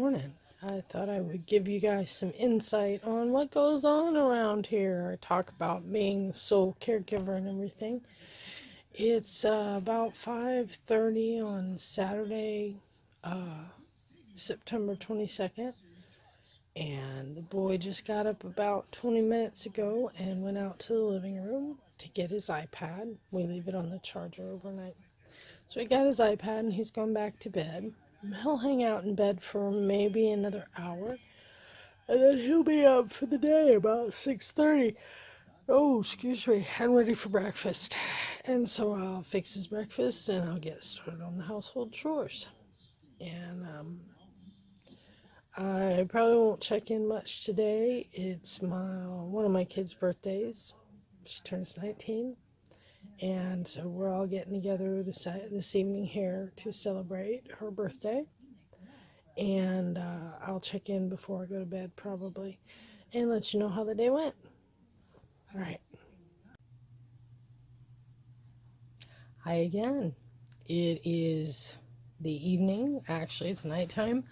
morning. I thought I would give you guys some insight on what goes on around here. I talk about being the sole caregiver and everything. It's about 5:30 on Saturday, September 22nd, and the boy just got up about 20 minutes ago and went out to the living room to get his iPad. We leave it on the charger overnight. So he got his iPad and he's gone back to bed. He'll hang out in bed for maybe another hour, and then he'll be up for the day about 6:30. Oh, excuse me, I'm ready for breakfast. And so I'll fix his breakfast and I'll get started on the household chores. And I probably won't check in much today. It's one of my kids' birthdays. She turns 19. And so we're all getting together this evening here to celebrate her birthday. And I'll check in before I go to bed probably and let you know how the day went. All right. Hi again. It is the evening. Actually, it's nighttime.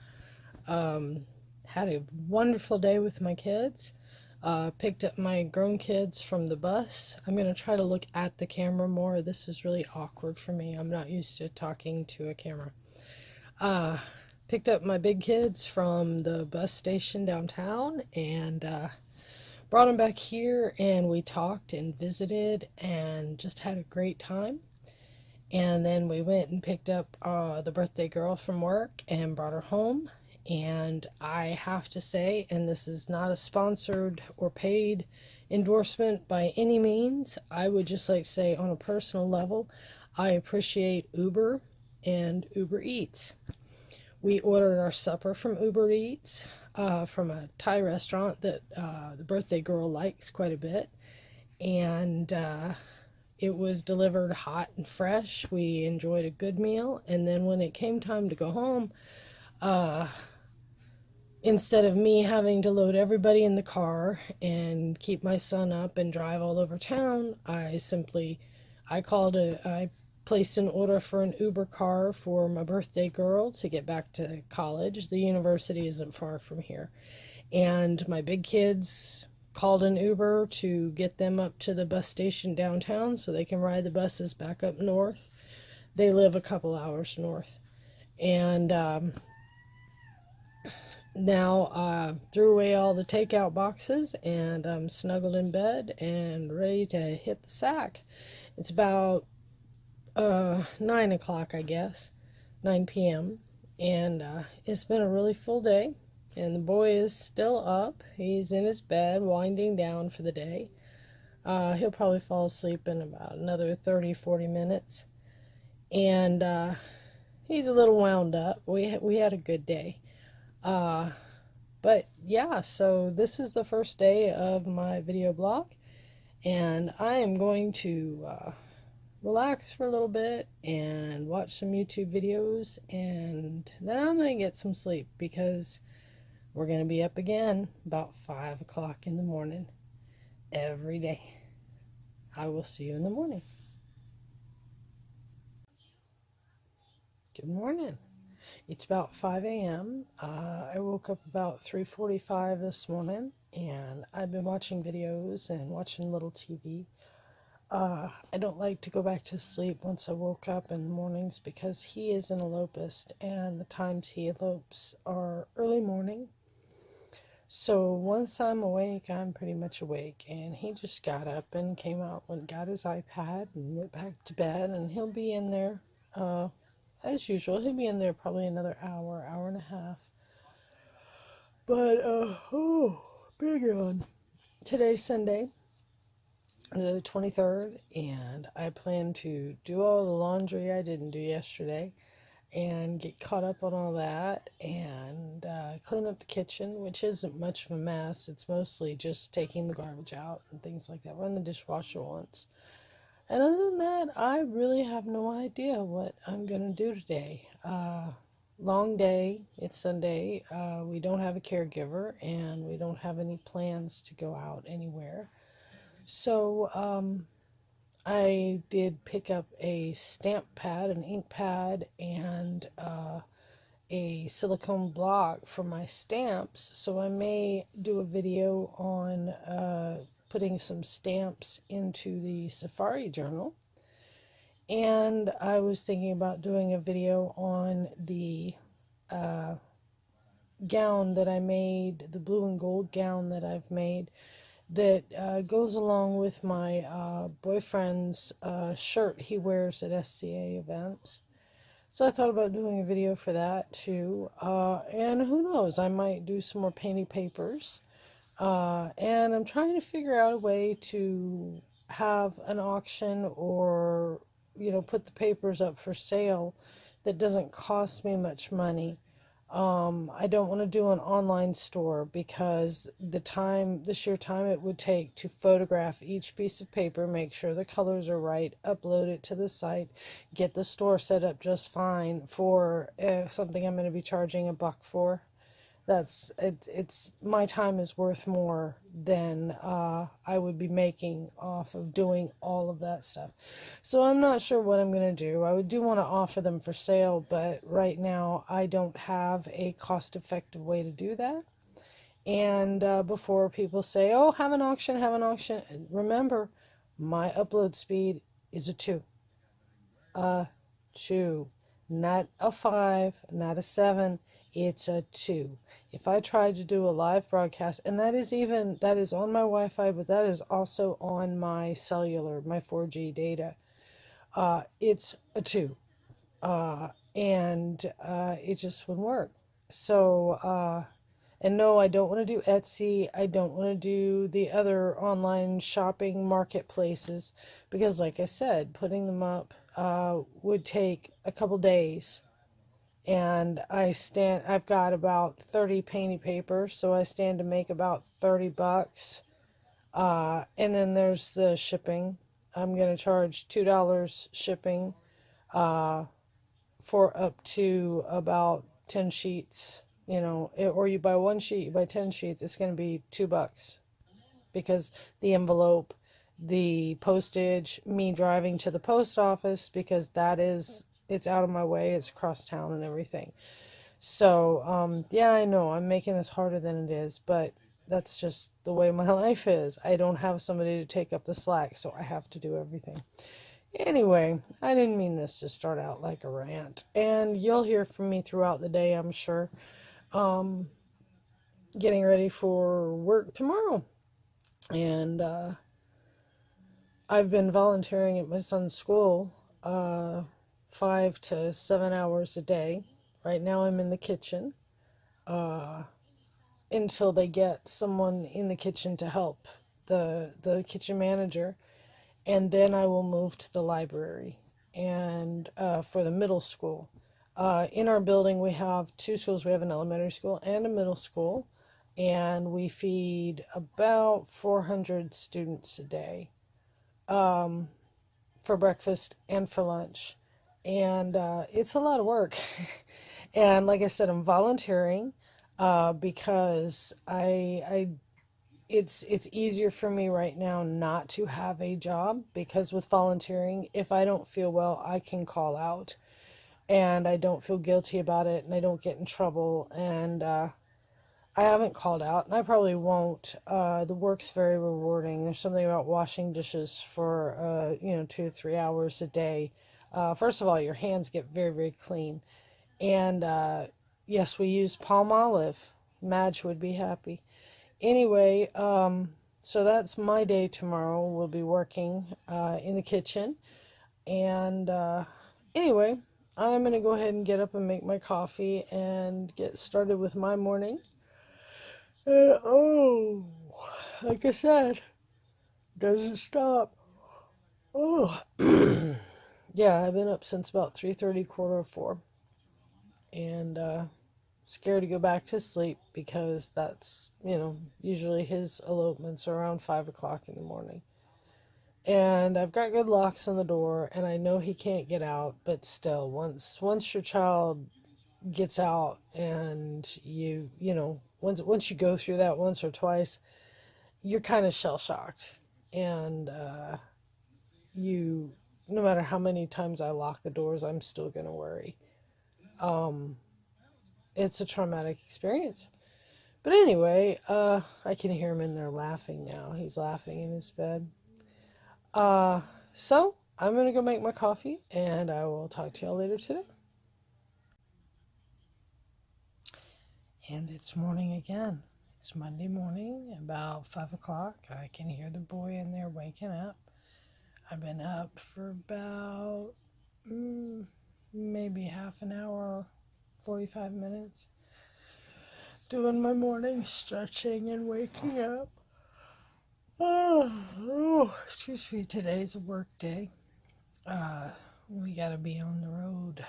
Had a wonderful day with my kids. Picked up my grown kids from the bus. I'm going to try to look at the camera more. This is really awkward for me. I'm not used to talking to a camera. Picked up my big kids from the bus station downtown and brought them back here, and we talked and visited and just had a great time. And then we went and picked up the birthday girl from work and brought her home. And I have to say, and this is not a sponsored or paid endorsement by any means, I would just like to say on a personal level, I appreciate Uber and Uber Eats. We ordered our supper from Uber Eats from a Thai restaurant that the birthday girl likes quite a bit. And it was delivered hot and fresh. We enjoyed a good meal. And then when it came time to go home, instead of me having to load everybody in the car and keep my son up and drive all over town, I placed an order for an Uber car for my birthday girl to get back to college. The university isn't far from here. And my big kids called an Uber to get them up to the bus station downtown so they can ride the buses back up north. They live a couple hours north. And now threw away all the takeout boxes, and I'm snuggled in bed and ready to hit the sack. It's about 9 o'clock, I guess, 9 p.m. And it's been a really full day, and the boy is still up. He's in his bed winding down for the day. He'll probably fall asleep in about another 30-40 minutes, and he's a little wound up. We had a good day. But yeah, so this is the first day of my video blog, and I am going to relax for a little bit and watch some YouTube videos, and then I'm going to get some sleep because we're going to be up again about 5 o'clock in the morning every day. I will see you in the morning. Good morning. It's about 5 a.m. I woke up about 3:45 this morning, and I've been watching videos and watching little TV. I don't like to go back to sleep once I woke up in the mornings because he is an elopist, and the times he elopes are early morning. So once I'm awake, I'm pretty much awake, and he just got up and came out and got his iPad and went back to bed, and he'll be in there as usual. He'll be in there probably another hour, hour and a half. But, big on. Today's Sunday, the 23rd, and I plan to do all the laundry I didn't do yesterday and get caught up on all that and clean up the kitchen, which isn't much of a mess. It's mostly just taking the garbage out and things like that. Run the dishwasher once. And other than that, I really have no idea what I'm going to do today. Long day. It's Sunday. We don't have a caregiver, and we don't have any plans to go out anywhere. So I did pick up a stamp pad, an ink pad, and a silicone block for my stamps, so I may do a video on putting some stamps into the Safari journal. And I was thinking about doing a video on the gown that I made, the blue and gold gown that I've made, that goes along with my boyfriend's shirt he wears at SCA events. So I thought about doing a video for that too. And who knows, I might do some more painting papers. And I'm trying to figure out a way to have an auction or, put the papers up for sale that doesn't cost me much money. I don't want to do an online store because the sheer time it would take to photograph each piece of paper, make sure the colors are right, upload it to the site, get the store set up just fine for something I'm going to be charging $1 for. It's my time is worth more than I would be making off of doing all of that stuff. So I'm not sure what I'm going to do. I do want to offer them for sale, but right now I don't have a cost-effective way to do that. And before people say, oh, have an auction, remember, my upload speed is a 2. A 2. Not a 5, not a 7. It's a 2. If I tried to do a live broadcast, and that is on my Wi-Fi, but that is also on my cellular, my 4G data, it's a 2. And it just wouldn't work. So, and no, I don't want to do Etsy. I don't want to do the other online shopping marketplaces because, like I said, putting them up would take a couple days. And I've got about 30 painting papers, so I stand to make about $30. And then there's the shipping. I'm going to charge $2 shipping for up to about 10 sheets. Or you buy 1 sheet, you buy 10 sheets, it's going to be $2 because the envelope, the postage, me driving to the post office because it's out of my way, it's across town and everything. So, yeah, I know I'm making this harder than it is, but that's just the way my life is. I don't have somebody to take up the slack, so I have to do everything. Anyway, I didn't mean this to start out like a rant, and you'll hear from me throughout the day, I'm sure. Getting ready for work tomorrow, and I've been volunteering at my son's school 5 to 7 hours a day. Right now I'm in the kitchen until they get someone in the kitchen to help the kitchen manager, and then I will move to the library and for the middle school. In our building we have 2 schools. We have an elementary school and a middle school, and we feed about 400 students a day for breakfast and for lunch. And it's a lot of work. And like I said, I'm volunteering because it's easier for me right now not to have a job, because with volunteering, if I don't feel well, I can call out and I don't feel guilty about it and I don't get in trouble. And I haven't called out, and I probably won't. The work's very rewarding. There's something about washing dishes for 2 to 3 hours a day. First of all, your hands get very, very clean. And yes, we use palm olive. Madge would be happy. Anyway, so that's my day tomorrow. We'll be working in the kitchen. And anyway, I'm going to go ahead and get up and make my coffee and get started with my morning. Oh, like I said, doesn't stop. Oh, yeah, I've been up since about 3:30, 3:45. And scared to go back to sleep because that's, usually his elopements are around 5 o'clock in the morning. And I've got good locks on the door, and I know he can't get out, but still, once your child gets out and once you go through that once or twice, you're kind of shell-shocked. And no matter how many times I lock the doors, I'm still going to worry. it's a traumatic experience. But anyway, I can hear him in there laughing now. He's laughing in his bed. Uh, so I'm gonna go make my coffee, and I will talk to y'all later today. And it's morning again. It's Monday morning, about 5 o'clock. I can hear the boy in there waking up. I've been up for about maybe half an hour, 45 minutes, doing my morning stretching and waking up. Oh, excuse me. Today's a work day. We gotta be on the road.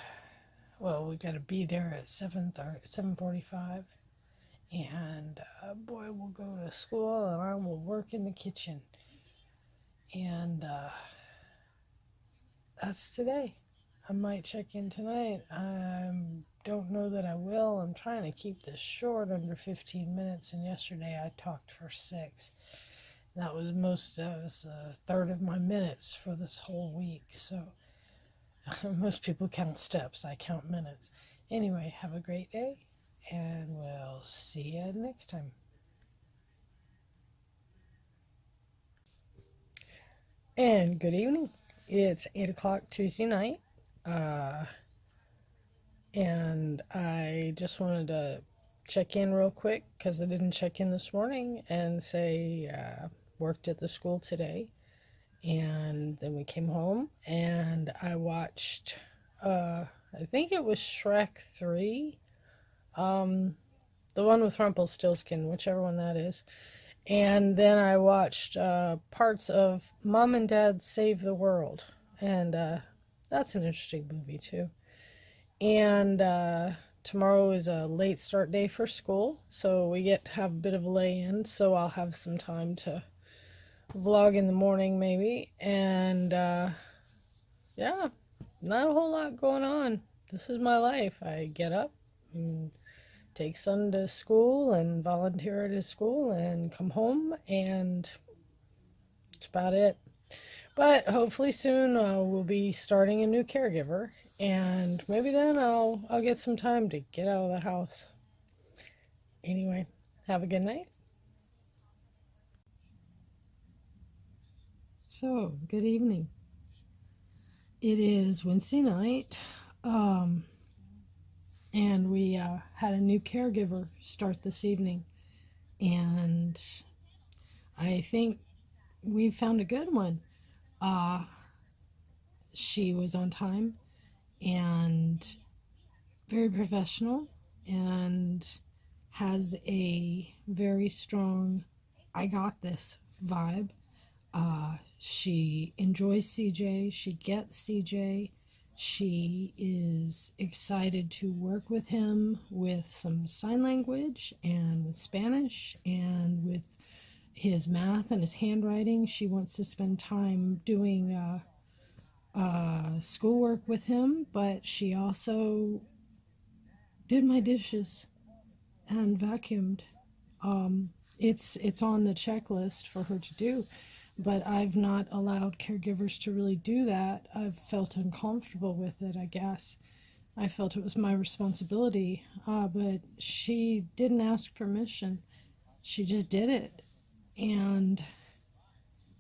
Well, we gotta be there at 7:45, and boy will go to school, and I will work in the kitchen, and that's today. I might check in tonight. I don't know that I will. I'm trying to keep this short, under 15 minutes, and yesterday I talked for 6. That was a third of my minutes for this whole week. So most people count steps. I count minutes. Anyway, have a great day, and we'll see you next time. And good evening. It's 8 o'clock Tuesday night. And I just wanted to check in real quick because I didn't check in this morning and say worked at the school today. And then we came home and I watched, I think it was Shrek 3, the one with Rumpelstiltskin, whichever one that is. And then I watched parts of Mom and Dad Save the World. And that's an interesting movie too. And tomorrow is a late start day for school, so we get to have a bit of a lay-in, so I'll have some time to vlog in the morning maybe. And yeah, not a whole lot going on. This is my life. I get up and take son to school and volunteer at his school and come home, and that's about it. But hopefully soon we'll be starting a new caregiver, and maybe then I'll get some time to get out of the house. Anyway, have a good night. So, good evening. It is Wednesday night, and we had a new caregiver start this evening, and I think we found a good one. She was on time and very professional and has a very strong I got this vibe. She enjoys CJ, she gets CJ, she is excited to work with him with some sign language and with Spanish and with his math and his handwriting. She wants to spend time doing schoolwork with him, but she also did my dishes and vacuumed. It's on the checklist for her to do, but I've not allowed caregivers to really do that. I've felt uncomfortable with it, I guess. I felt it was my responsibility, but she didn't ask permission. She just did it. And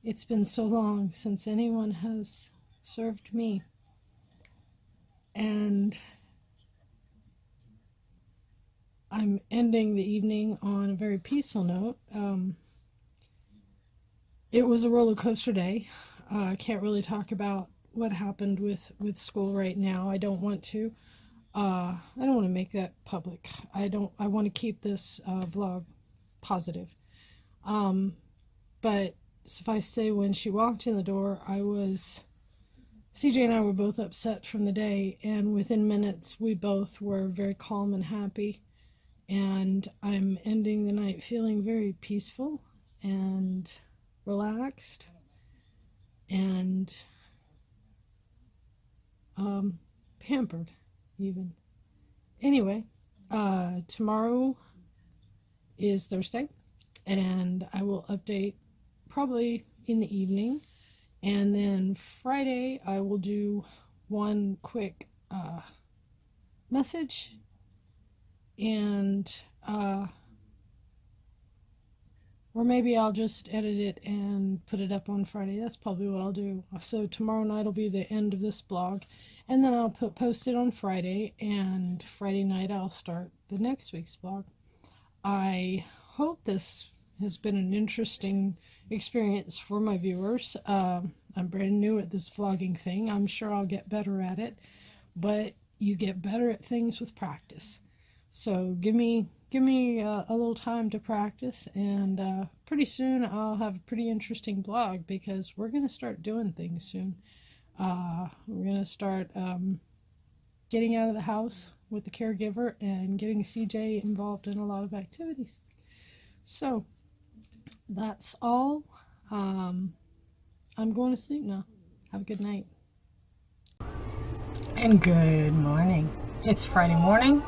it's been so long since anyone has served me. And I'm ending the evening on a very peaceful note. It was a roller coaster day. I can't really talk about what happened with school right now. I don't want to. I don't want to make that public. I want to keep this vlog positive. But suffice to say, when she walked in the door, CJ and I were both upset from the day, and within minutes we both were very calm and happy. And I'm ending the night feeling very peaceful and relaxed and pampered even. Anyway, tomorrow is Thursday, and I will update probably in the evening, and then Friday I will do one quick message and or maybe I'll just edit it and put it up on Friday. That's probably what I'll do. So tomorrow night will be the end of this blog, and then I'll post it on Friday, and Friday night I'll start the next week's blog. I hope this has been an interesting experience for my viewers. I'm brand new at this vlogging thing. I'm sure I'll get better at it, but you get better at things with practice. So give me a little time to practice, and pretty soon I'll have a pretty interesting blog, because we're going to start doing things soon. We're going to start getting out of the house with the caregiver and getting CJ involved in a lot of activities. So that's all. I'm going to sleep now. Have a good night. And good morning. It's Friday morning.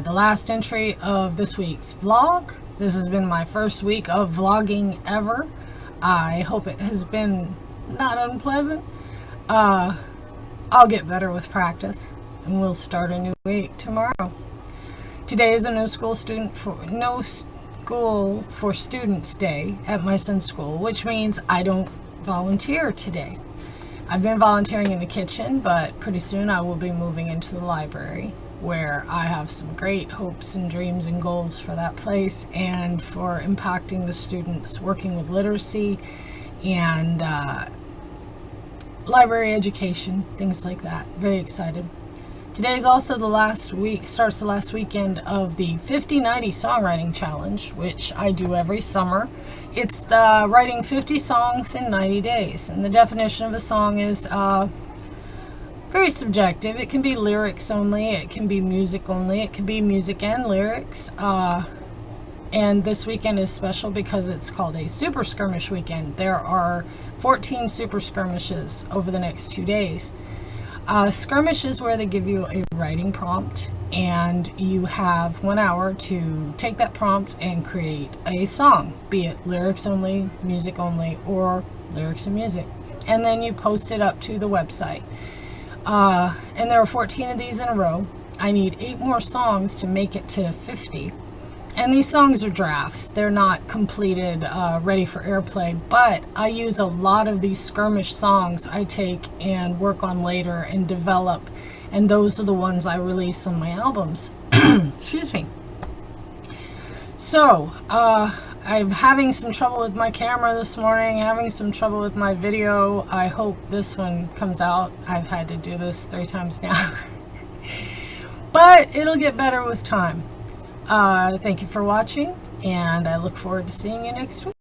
The last entry of this week's vlog. This has been my first week of vlogging ever. I hope it has been not unpleasant. I'll get better with practice, and we'll start a new week tomorrow. Today is a no school for students day at my son's school, which means I don't volunteer today. I've been volunteering in the kitchen, but pretty soon I will be moving into the library, where I have some great hopes and dreams and goals for that place, and for impacting the students, working with literacy and library education, things like that. Very excited. Today is also starts the last weekend of the 50-90 songwriting challenge, which I do every summer. It's writing 50 songs in 90 days, and the definition of a song is very subjective. It can be lyrics only, it can be music only, it can be music and lyrics. And this weekend is special because it's called a super skirmish weekend. There are 14 super skirmishes over the next 2 days. Skirmish is where they give you a writing prompt, and you have 1 hour to take that prompt and create a song, be it lyrics only, music only, or lyrics and music. And then you post it up to the website. And there are 14 of these in a row. I need 8 more songs to make it to 50. And these songs are drafts. They're not completed, ready for airplay, but I use a lot of these skirmish songs I take and work on later and develop, and those are the ones I release on my albums. Excuse me. So, I'm having some trouble with my camera this morning, having some trouble with my video. I hope this one comes out. I've had to do this 3 times now. But it'll get better with time. Thank you for watching, and I look forward to seeing you next week.